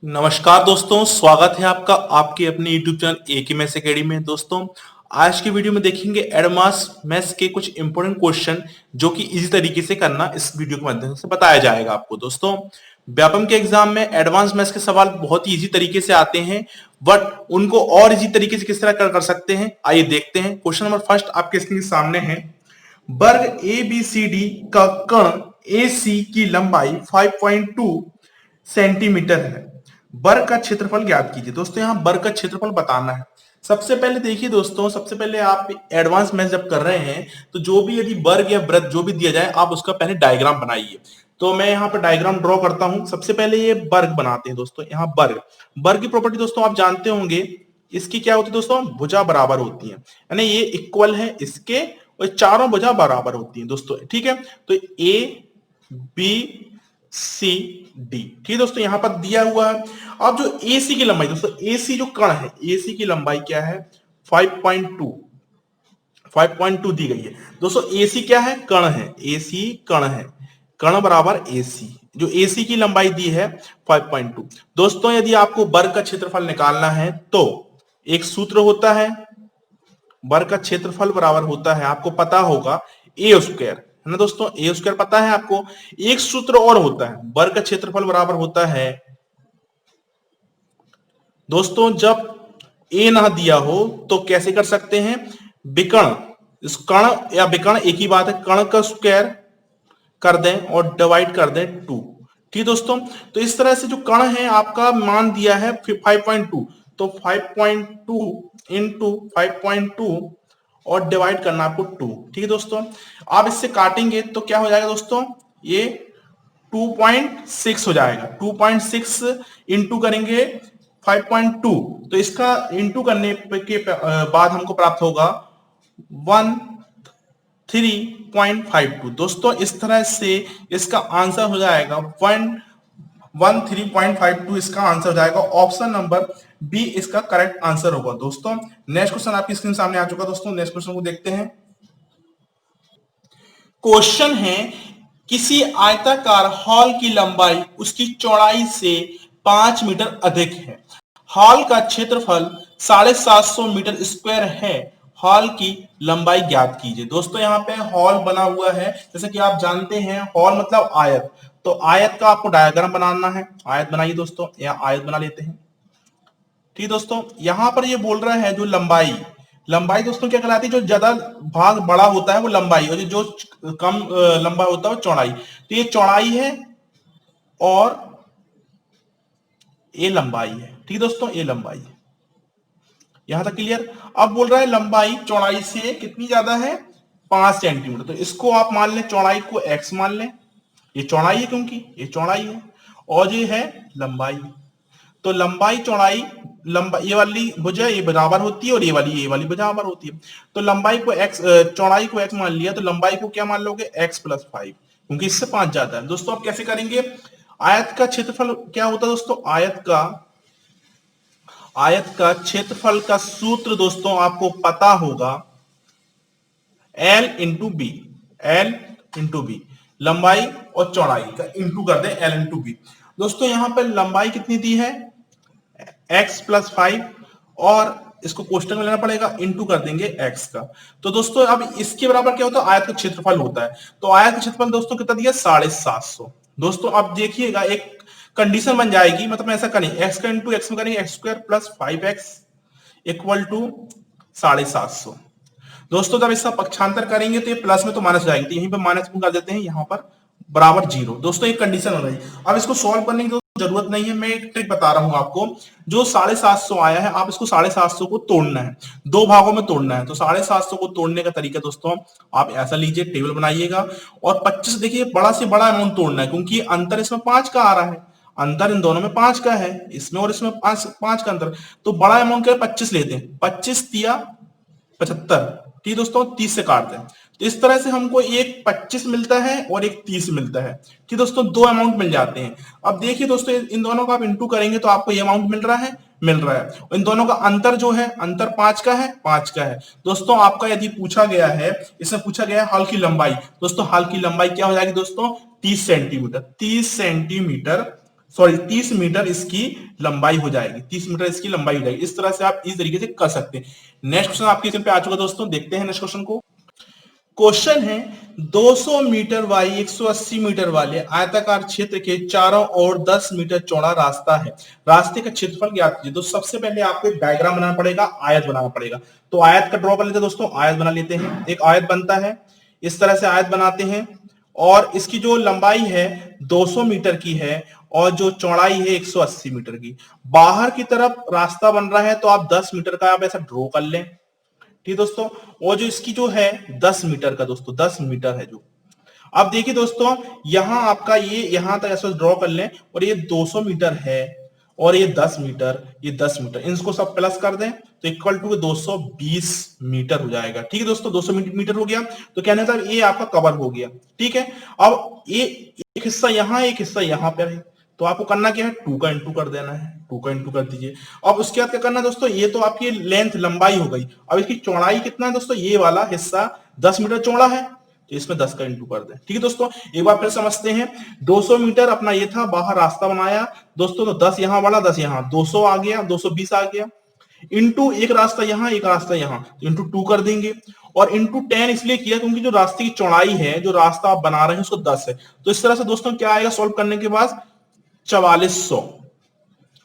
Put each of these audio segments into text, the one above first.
नमस्कार दोस्तों, स्वागत है आपका आपके अपने YouTube चैनल ए के मैथ्स अकेडमी में। दोस्तों, आज की वीडियो में देखेंगे एडवांस मैथ्स के कुछ इंपॉर्टेंट क्वेश्चन जो कि इजी तरीके से करना इस वीडियो के माध्यम से बताया जाएगा आपको। दोस्तों, व्यापम के एग्जाम में एडवांस मैथ्स के सवाल बहुत ही इजी तरीके से आते हैं, बट उनको और इजी तरीके से किस तरह कर सकते हैं, आइए देखते हैं। क्वेश्चन नंबर फर्स्ट आपके स्क्रीन के सामने है। वर्ग ए बी सी डी का कण ए सी की लंबाई 5.2 सेंटीमीटर है। वर्ग का क्षेत्रफल ज्ञात कीजिए। दोस्तों, यहाँ वर्ग का क्षेत्रफल बताना है। सबसे पहले देखिए दोस्तों, सबसे पहले आप एडवांस मैथ जब कर रहे हैं तो जो भी यदि वर्ग या वृत्त जो भी दिया जाए आप उसका पहले डायग्राम बनाइए। तो मैं यहाँ पर डायग्राम ड्रॉ करता हूं। सबसे पहले ये वर्ग बनाते हैं दोस्तों। यहाँ वर्ग वर्ग की प्रॉपर्टी दोस्तों आप जानते होंगे, इसकी क्या होती है दोस्तों, भुजा बराबर होती है, यानी ये इक्वल है इसके और चारों भुजा बराबर होती है दोस्तों। ठीक है, तो ए बी सी डी, ठीक है दोस्तों, यहां पर दिया हुआ है। अब जो ए सी की लंबाई दोस्तों, ए सी जो कण है, ए सी की लंबाई क्या है, 5.2 5.2 दी गई है दोस्तों। ए सी क्या है, कण है, ए सी कण है, कण बराबर ए सी, जो ए सी की लंबाई दी है 5.2। दोस्तों, यदि आपको वर्ग का क्षेत्रफल निकालना है तो एक सूत्र होता है, वर्ग का क्षेत्रफल बराबर होता है, आपको पता होगा, ए स्क्वायर, है ना दोस्तों, ए स्क्वायर पता है आपको। एक सूत्र और होता है, वर्ग का क्षेत्रफल बराबर होता है दोस्तों, जब ए ना दिया हो तो कैसे कर सकते हैं, विकर्ण, इस कण या विकर्ण एक ही बात है, कण का स्क्वायर कर दें और डिवाइड कर दें 2। ठीक दोस्तों, तो इस तरह से जो कण है आपका मान दिया है 5.2, तो 5.2 इंटू 5.2 और डिवाइड करना आपको 2। ठीक है दोस्तों, आप इससे काटेंगे तो क्या हो जाएगा दोस्तों, ये 2.6 हो जाएगा। 2.6 इंटू करेंगे 5.2, तो इसका इंटू करने के बाद हमको प्राप्त होगा 13.52। दोस्तों, इस तरह से इसका आंसर हो जाएगा 13.52, इसका आंसर हो जाएगा। ऑप्शन नंबर बी इसका करेक्ट आंसर होगा। दोस्तों, नेक्स्ट क्वेश्चन आपकी स्क्रीन सामने आ चुका। दोस्तों, नेक्स्ट क्वेश्चन को देखते हैं। क्वेश्चन है, किसी आयताकार हॉल की लंबाई उसकी चौड़ाई से 5 मीटर अधिक है। हॉल का क्षेत्रफल 750 मीटर स्क्वायर है। हॉल की लंबाई ज्ञात कीजिए। दोस्तों, यहाँ पे हॉल बना हुआ है, जैसे कि आप जानते हैं हॉल मतलब आयत, तो आयत का आपको डायग्राम बनाना है। आयत बनाइए दोस्तों, यहाँ आयत बना लेते हैं। ठीक दोस्तों, यहां पर ये बोल रहा है जो लंबाई, लंबाई दोस्तों क्या कहलाती है, जो ज्यादा भाग बड़ा होता है वो लंबाई, और जो कम लंबा होता है वो चौड़ाई। तो ये चौड़ाई है और ये लंबाई है। ठीक दोस्तों, ये लंबाई है, यहां तक क्लियर। अब बोल रहा है लंबाई चौड़ाई से कितनी ज्यादा है, 5 सेंटीमीटर। तो इसको आप मान लें, चौड़ाई को x मान लें, ये चौड़ाई है क्योंकि ये चौड़ाई है, और ये है लंबाई। तो लंबाई चौड़ाई, लंबाई ये वाली भुजा ये बराबर होती है और ये वाली बराबर होती है। तो लंबाई को x, चौड़ाई को x मान लिया, तो लंबाई को क्या मान लोगे, x+5, क्योंकि इससे 5 जाता है। दोस्तों, आप कैसे करेंगे, आयत का क्षेत्रफल क्या होता है दोस्तों, आयत का क्षेत्रफल का सूत्र दोस्तों आपको पता होगा, L into B, L into B, लंबाई और चौड़ाई का इंटू कर दें L इंटू बी। दोस्तों, यहां पर लंबाई कितनी दी है, x+5, और इसको कोष्टक में लेना पड़ेगा, इंटू कर देंगे x का। तो दोस्तों, अब इसके बराबर क्या होता है, आयत का क्षेत्रफल होता है। तो आयत का क्षेत्रफल दोस्तों कितना दिया, 750। दोस्तों, अब देखिएगा एक कंडीशन बन जाएगी, मतलब ऐसा करें, x का इंटू x में करेंगे, x² + 5x इक्वल टू 750। दोस्तों, जब इसका पक्षांतर करेंगे तो ये प्लस में तो माइनस हो जाएगी, तो यहीं पर माइनस कर देते हैं, यहां पर बराबर 0। दोस्तों, एक कंडीशन हो रही है। अब इसको सॉल्व करने की जरूरत नहीं है, मैं एक ट्रिक बता रहा हूं आपको। जो 750 आया है, आप इसको 750 को तोड़ना है, 2 भागों में तोड़ना है। तो 750 को तोड़ने का तरीका दोस्तों आप ऐसा लीजिए, टेबल बनाइएगा, और 25, देखिए बड़ा से बड़ा अमाउंट तोड़ना है, क्योंकि अंतर इसमें 5 का आ रहा है, अंतर इन दोनों में 5 का है, इसमें और इसमें 5 का अंतर। तो बड़ा अमाउंट क्या है, 25 लेते हैं, 25 दिया 75। ठीक दोस्तों, 30 से काटते हैं, तो इस तरह से हमको एक 25 मिलता है और एक 30 मिलता है। ठीक दोस्तों, 2 अमाउंट मिल जाते हैं। अब देखिए दोस्तों, इन दोनों का आप इंटू करेंगे तो आपको ये अमाउंट मिल रहा है। इन दोनों का अंतर जो है, अंतर 5 का है, 5 का है। दोस्तों, आपका यदि पूछा गया है, इसमें पूछा गया है हॉल की लंबाई, दोस्तों हॉल की लंबाई क्या हो जाएगी दोस्तों, 30 सेंटीमीटर। 30 सेंटीमीटर सॉरी 30 मीटर इसकी लंबाई हो जाएगी, 30 मीटर इसकी लंबाई हो जाएगी। इस तरह से आप इस तरीके से कर सकते हैं। नेक्स्ट क्वेश्चन आपके स्क्रीन पे आ चुका दोस्तों, देखते हैं नेक्स्ट क्वेश्चन को। क्वेश्चन है 200 मीटर बाई 180 मीटर वाले आयताकार क्षेत्र के चारों ओर 10 मीटर चौड़ा रास्ता है, रास्ते का क्षेत्रफल ज्ञात कीजिए। तो सबसे पहले आपको एक डायग्राम बनाना पड़ेगा, आयत बनाना पड़ेगा। तो आयत का ड्रॉ कर लेते हैं दोस्तों, आयत बना लेते हैं। एक आयत बनता है, इस तरह से आयत बनाते हैं, और इसकी जो लंबाई है 200 मीटर की है और जो चौड़ाई है 180 मीटर की। बाहर की तरफ रास्ता बन रहा है तो आप 10 मीटर का आप ऐसा ड्रॉ कर लें, ठीक दोस्तों। और जो इसकी जो है 10 मीटर का दोस्तों, 10 मीटर है जो। अब देखिए दोस्तों, यहां आपका ये यहां तक ऐसा ड्रॉ कर लें, और ये 200 मीटर है और ये 10 मीटर, ये 10 मीटर, इनको सब प्लस कर दें तो इक्वल टू 220 मीटर हो जाएगा। ठीक है दोस्तों, 200 मीटर हो गया। तो कहने का ये आपका कवर हो गया। ठीक है, अब ये एक हिस्सा यहां, एक हिस्सा यहां पर है, तो आपको करना क्या है, 2 का इंटू कर देना है, 2 का इंटू कर दीजिए। अब उसके बाद क्या करना है दोस्तों, ये तो आपकी लेंथ लंबाई हो गई। अब इसकी चौड़ाई कितना है दोस्तों, ये वाला हिस्सा 10 मीटर चौड़ा है, तो इसमें 10 का इंटू कर दें। ठीक है दोस्तों, एक बार फिर समझते हैं। 200 मीटर अपना ये था, बाहर रास्ता बनाया दोस्तों, तो 10 यहां वाला, 10 यहां, 200 आ गया, 220 आ गया, इंटू एक रास्ता यहां, एक रास्ता यहां, इंटू 2 कर देंगे। और इंटू 10 इसलिए किया क्योंकि जो रास्ते की चौड़ाई है, जो रास्ता आप बना रहे हैं उसको 10 है। तो इस तरह से दोस्तों क्या आएगा, सोल्व करने के बाद 4400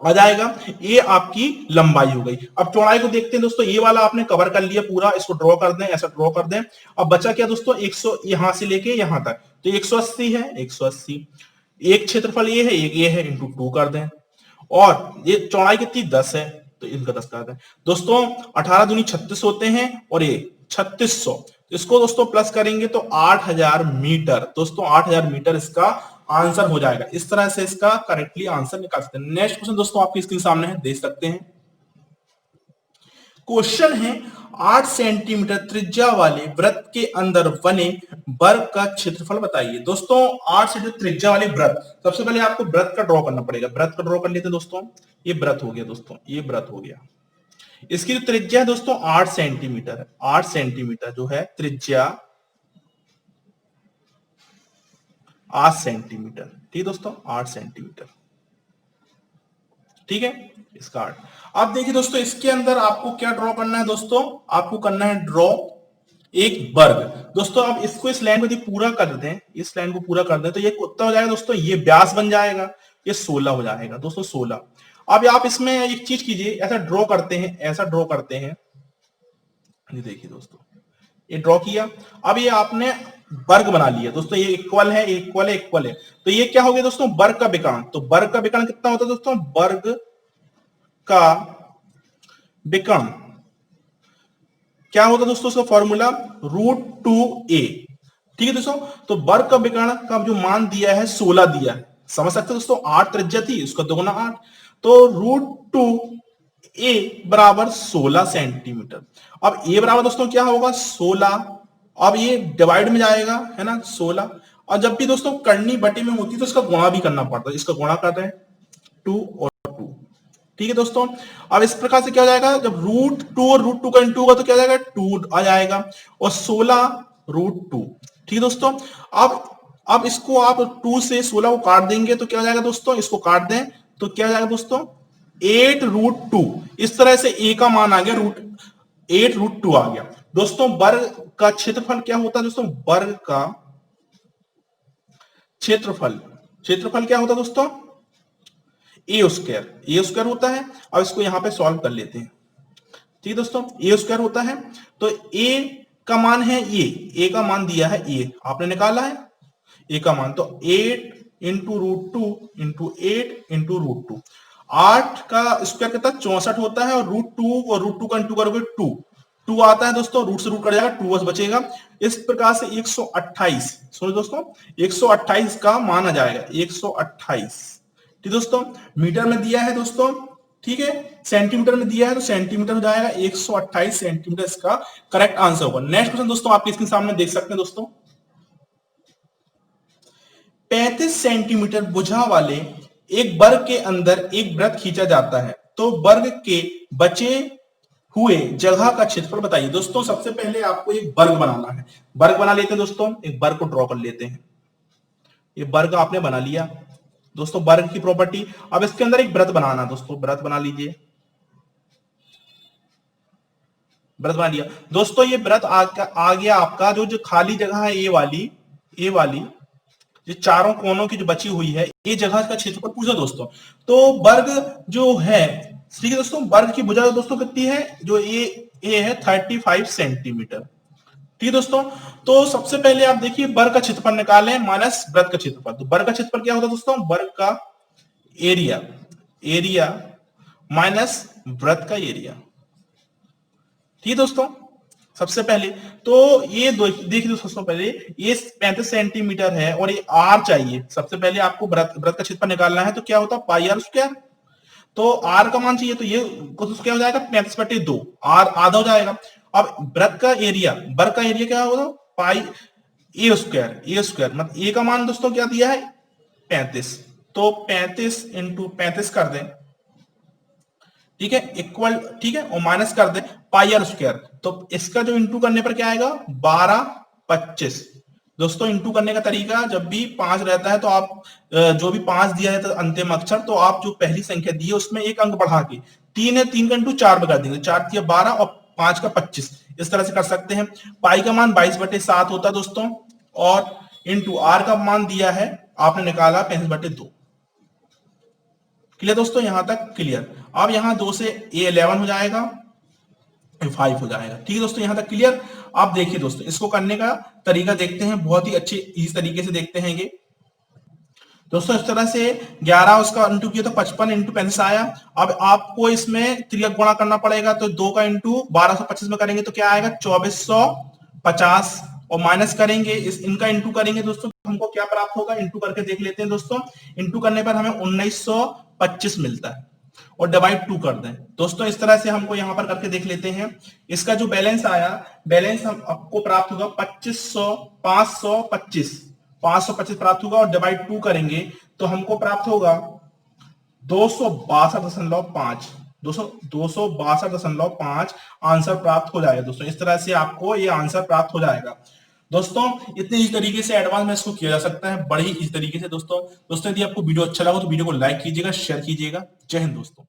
आ जाएगा। ये आपकी लंबाई हो गई। अब चौड़ाई को देखते हैं दोस्तों, ये वाला आपने कवर कर लिया पूरा, इसको ड्रॉ कर दें, ऐसा ड्रॉ कर दें। अब बचा क्या दोस्तों, 100 यहां से लेके यहां तक, तो 180 है, 180। एक क्षेत्रफल ये है, एक ये है, इंटू 2 कर दें। और ये चौड़ाई कितनी, 10 है, तो इनका 10 कर दें दोस्तों। 18 दूनी 36 होते हैं, और ये 3600, इसको दोस्तों प्लस करेंगे तो 8000 मीटर दोस्तों, 8000 मीटर इसका आंसर हो जाएगा। इस तरह से इसका करेक्टली आंसर निकाल सकते हैं। नेक्स्ट क्वेश्चन दोस्तों आपकी स्क्रीन सामने है, देख सकते हैं। क्वेश्चन है 8 सेंटीमीटर त्रिज्या वाले वृत्त के अंदर बने वर्ग का क्षेत्रफल बताइए। दोस्तों 8 सेंटीमीटर त्रिज्या वाले वृत्त, सबसे पहले आपको वृत्त का ड्रॉ करना पड़ेगा। वृत्त का ड्रॉ कर लेते हैं दोस्तों, ये वृत्त हो गया दोस्तों, ये वृत्त हो गया। इसकी जो त्रिज्या है दोस्तों 8 सेंटीमीटर है, 8 सेंटीमीटर जो है त्रिज्या, 8 सेंटीमीटर, ठीक है दोस्तों, 8 सेंटीमीटर, ठीक है, इसका 8। अब देखिए दोस्तों, इसके अंदर आपको क्या ड्रॉ करना है दोस्तों, आपको करना है ड्रॉ एक वर्ग। दोस्तों अब इसको, इस लाइन को यदि पूरा कर दें, इस लाइन को पूरा कर दें, तो ये कितना हो जाएगा दोस्तों, ये व्यास बन जाएगा, ये 16 हो जाएगा दोस्तों, 16। अब आप इसमें एक चीज कीजिए, ऐसा ड्रॉ करते हैं, ऐसा ड्रॉ करते हैं, ये देखिए दोस्तों, ये ड्रॉ किया। अब ये आपने वर्ग बना लिया दोस्तों, ये इक्वल है, इक्वल है, इक्वल है, तो ये क्या हो गया दोस्तों, वर्ग का विकर्ण। तो वर्ग का विकर्ण कितना होता है दोस्तों, वर्ग का विकर्ण क्या होता है दोस्तों, उसका फॉर्मूला √2a। ठीक है दोस्तों, तो वर्ग का विकर्ण का जो मान दिया है 16 दिया है, समझ सकते हैं दोस्तों। 8 त्रिज्या थी, उसका दोगुना 8, तो √2a बराबर 16 सेंटीमीटर। अब a बराबर दोस्तों क्या होगा, 16। अब ये डिवाइड में जाएगा, है ना, 16। और जब भी दोस्तों करनी बटे में होती है तो इसका गुणा भी करना पड़ता है, इसका गुणा कर रहे हैं 2 और 2। ठीक है दोस्तों, अब इस प्रकार से क्या हो जाएगा, जब √2 और √2 का इंटू होगा तो क्या हो जाएगा, 2 आ जाएगा, और 16 √2। ठीक है दोस्तों, अब इसको आप 2 से 16 को काट देंगे तो क्या हो जाएगा दोस्तों, इसको काट दें तो क्या हो जाएगा दोस्तों, 8√2। इस तरह से a का मान आ गया, 8√2 आ गया दोस्तों। वर्ग का क्षेत्रफल क्या होता है दोस्तों, वर्ग का क्षेत्रफल क्या होता है दोस्तों, ए स्क्वायर होता है। अब इसको यहां पे सॉल्व कर लेते हैं। ठीक है दोस्तों, ए स्क्वायर होता है, तो ए का मान है ये, ए का मान दिया है ये, आपने निकाला है ए का मान, तो 8 इंटू √2 इंटू 8 इंटू √2। 8 का स्क्वायर कितना, 64 होता है, और √2 और √2 का इंटू करोगे 2 आता है दोस्तों, रूट से रूट कट जाएगा, 2 बस बचेगा। इस प्रकार से 128, सुनो दोस्तों, 128 का मान आ जाएगा, 128। ठीक दोस्तों, मीटर में दिया है दोस्तों, ठीक है, सेंटीमीटर में दिया है तो सेंटीमीटर हो जाएगा, 128 सेंटीमीटर इसका करेक्ट आंसर होगा। नेक्स्ट क्वेश्चन दोस्तों आपके स्क्रीन सामने देख सकते हैं दोस्तों। 35 सेंटीमीटर भुजा वाले एक वर्ग के अंदर एक वृत्त खींचा जाता है, तो वर्ग के बचे हुए जगह का क्षेत्रफल बताइए। दोस्तों सबसे पहले आपको एक वर्ग बनाना है, वर्ग बना लेते हैं दोस्तों, एक वर्ग को ड्रॉ कर लेते हैं। ये वर्ग आपने बना लिया दोस्तों वर्ग की प्रॉपर्टी। अब इसके अंदर एक वृत्त बनाना दोस्तों, वृत्त बना लीजिए, वृत्त बना लिया दोस्तों। ये वृत्त आ गया आपका, जो खाली जगह है ए वाली ये चारों कोनों की जो बची हुई है, ये जगह का क्षेत्रफल पूछा दोस्तों। तो वर्ग जो है, ठीक है दोस्तों, वर्ग की भुजा दोस्तों कितनी है, जो ये है 35 सेंटीमीटर। ठीक है दोस्तों। तो सबसे पहले आप देखिए वर्ग का क्षेत्रफल निकालें माइनस वृत्त का क्षेत्रफल। तो वर्ग का क्षेत्रफल क्या होता है दोस्तों, वर्ग का एरिया माइनस वृत्त का एरिया। ठीक है दोस्तों। सबसे पहले तो ये देखिए दोस्तों, पहले ये 35 सेंटीमीटर है और ये आर चाहिए। सबसे पहले आपको वृत्त का क्षेत्रफल निकालना है, तो क्या होता है पाई आर स्क्वायर। तो आर का मान चाहिए, तो ये क्या हो जाएगा 35/2, आर आधा हो जाएगा। अब वृत्त का एरिया, वर्ग का एरिया क्या होगा पाई ए स्क्वायर मतलब ए का मान दोस्तों क्या दिया है 35, तो 35 इंटू 35 कर दें, ठीक है, इक्वल, ठीक है, और माइनस कर दे पाई आर स्क्वायर। तो इसका जो इंटू करने पर क्या आएगा 12/25। दोस्तों इंटू करने का तरीका, जब भी 5 रहता है तो आप जो भी 5 दिया है तो अंतिम अक्षर, तो आप जो पहली संख्या दी है उसमें एक अंक बढ़ा के 3 है 3 का इंटू 4 कर देंगे, 4 दिया 12 और 5 का 25, इस तरह से कर सकते हैं। पाई का मान 22/7 होता है दोस्तों, और इंटू आर का मान दिया है आपने निकाला 35/2। क्लियर दोस्तों, यहां तक क्लियर। अब यहां 2 से ए 11 हो जाएगा, 5 हो जाएगा। ठीक है दोस्तों, यहां तक क्लियर। आप देखिए दोस्तों, इसको करने का तरीका देखते हैं, बहुत ही अच्छे इस तरीके से देखते हैं ये दोस्तों। इस तरह से 11 उसका इंटू किया तो 55 इंटू 35 आया। अब आपको इसमें त्रिक गुणा करना पड़ेगा, तो 2 का इंटू 1225 में करेंगे तो क्या आएगा 2450, और माइनस करेंगे इनका इंटू करेंगे दोस्तों, हमको क्या प्राप्त होगा, इंटू करके देख लेते हैं दोस्तों। इंटू करने पर हमें 1925 मिलता है, और डिवाइड 2 कर दें दोस्तों। इस तरह से हमको यहां पर करके देख लेते हैं। इसका जो बैलेंस आया, बैलेंस हम आपको प्राप्त होगा 525 प्राप्त होगा, और डिवाइड 2 करेंगे तो हमको प्राप्त होगा 262.5, 262.5 आंसर प्राप्त हो जाएगा दोस्तों। इस तरह से आपको ये आंसर प्राप्त हो जाएगा दोस्तों। इतने इस तरीके से एडवांस में इसको किया जा सकता है, बड़े ही इस तरीके से दोस्तों। यदि आपको वीडियो अच्छा लगा तो वीडियो को लाइक कीजिएगा, शेयर कीजिएगा। जय हिंद दोस्तों।